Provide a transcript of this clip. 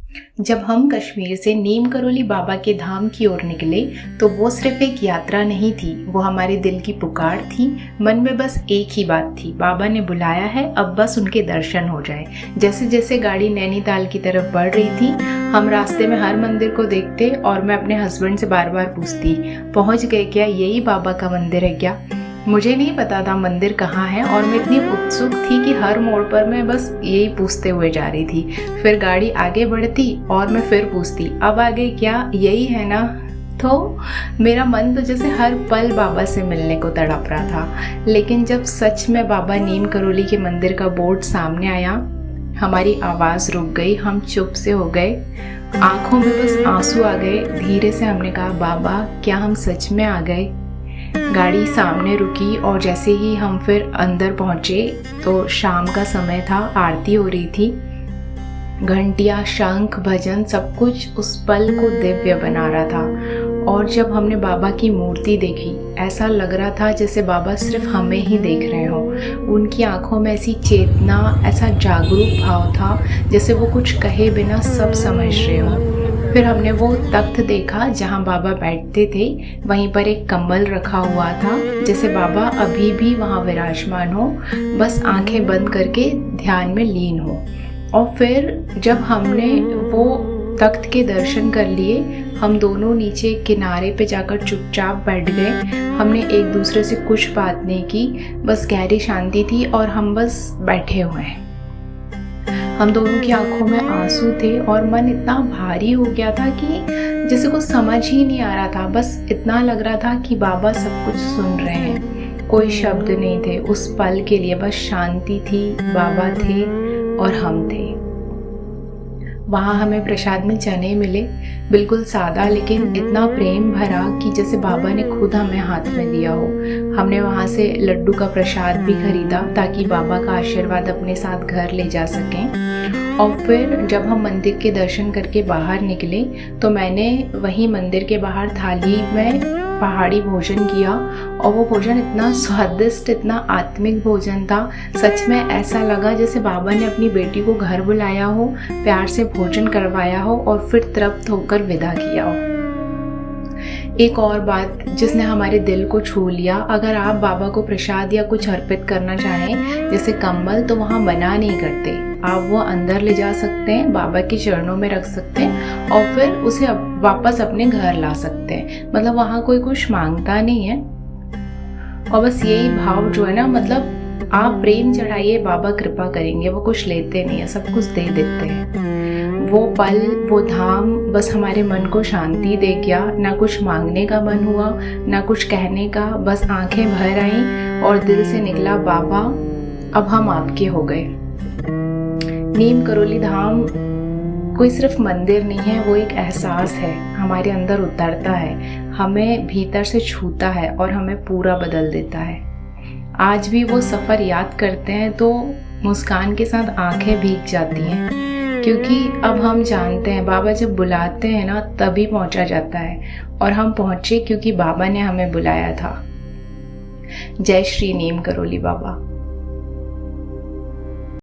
जब हम कश्मीर से नीम करोली बाबा के धाम की ओर निकले तो वो सिर्फ एक यात्रा नहीं थी, वो हमारे दिल की पुकार थी। मन में बस एक ही बात थी, बाबा ने बुलाया है, अब बस उनके दर्शन हो जाए। जैसे जैसे गाड़ी नैनीताल की तरफ बढ़ रही थी, हम रास्ते में हर मंदिर को देखते और मैं अपने हस्बैंड से बार बार पूछती, पहुंच गए क्या, यही बाबा का मंदिर है क्या? मुझे नहीं पता था मंदिर कहाँ है और मैं इतनी उत्सुक थी कि हर मोड़ पर मैं बस यही पूछते हुए जा रही थी। फिर गाड़ी आगे बढ़ती और मैं फिर पूछती, अब आगे क्या, यही है ना? तो मेरा मन तो जैसे हर पल बाबा से मिलने को तड़प रहा था। लेकिन जब सच में बाबा नीम करोली के मंदिर का बोर्ड सामने आया, हमारी आवाज़ रुक गई, हम चुप से हो गए, आंखों में बस आंसू आ गए। धीरे से हमने कहा, बाबा क्या हम सच में आ गए? गाड़ी सामने रुकी और जैसे ही हम फिर अंदर पहुंचे तो शाम का समय था, आरती हो रही थी। घंटियां, शंख, भजन सब कुछ उस पल को दिव्य बना रहा था। और जब हमने बाबा की मूर्ति देखी, ऐसा लग रहा था जैसे बाबा सिर्फ हमें ही देख रहे हों। उनकी आंखों में ऐसी चेतना, ऐसा जागरूक भाव था जैसे वो कुछ कहे बिना सब समझ रहे हों। फिर हमने वो तख्त देखा जहाँ बाबा बैठते थे, वहीं पर एक कंबल रखा हुआ था, जैसे बाबा अभी भी वहाँ विराजमान हो, बस आंखें बंद करके ध्यान में लीन हो। और फिर जब हमने वो तख्त के दर्शन कर लिए, हम दोनों नीचे किनारे पे जाकर चुपचाप बैठ गए। हमने एक दूसरे से कुछ बात नहीं की, बस गहरी शांति थी और हम बस बैठे हुए हैं। हम दोनों की आंखों में आंसू थे और मन इतना भारी हो गया था कि जैसे कुछ समझ ही नहीं आ रहा था। बस इतना लग रहा था कि बाबा सब कुछ सुन रहे हैं। कोई शब्द नहीं थे उस पल के लिए, बस शांति थी, बाबा थे और हम थे। वहाँ हमें प्रसाद में चने मिले, बिल्कुल सादा लेकिन इतना प्रेम भरा कि जैसे बाबा ने खुद हमें हाथ में दिया हो। हमने वहाँ से लड्डू का प्रसाद भी खरीदा ताकि बाबा का आशीर्वाद अपने साथ घर ले जा सकें। और फिर जब हम मंदिर के दर्शन करके बाहर निकले तो मैंने वहीं मंदिर के बाहर थाली में पहाड़ी भोजन किया और वो भोजन इतना स्वादिष्ट, इतना आत्मिक भोजन था। सच में ऐसा लगा जैसे बाबा ने अपनी बेटी को घर बुलाया हो, प्यार से भोजन करवाया हो और फिर तृप्त होकर विदा किया हो। एक और बात जिसने हमारे दिल को छू लिया, अगर आप बाबा को प्रसाद या कुछ अर्पित करना चाहें जैसे कंबल, तो वहाँ मना नहीं करते। आप वो अंदर ले जा सकते हैं, बाबा के चरणों में रख सकते हैं और फिर उसे वापस अपने घर ला सकते हैं। मतलब वहाँ कोई कुछ मांगता नहीं है। और बस यही भाव जो है ना, मतलब आप प्रेम चढ़ाइए, बाबा कृपा करेंगे। वो कुछ लेते नहीं है, सब कुछ दे देते हैं। वो पल, वो धाम बस हमारे मन को शांति दे गया। ना कुछ मांगने का मन हुआ, ना कुछ कहने का, बस आंखें भर आईं और दिल से निकला, बाबा अब हम आपके हो गए। नीम करोली धाम कोई सिर्फ मंदिर नहीं है, वो एक एहसास है, हमारे अंदर उतरता है, हमें भीतर से छूता है और हमें पूरा बदल देता है। आज भी वो सफ़र याद करते हैं तो मुस्कान के साथ आंखें भीग जाती हैं, क्योंकि अब हम जानते हैं बाबा जब बुलाते हैं ना तभी पहुंचा जाता है। और हम पहुंचे क्योंकि बाबा ने हमें बुलाया था। जय श्री नीम करोली बाबा।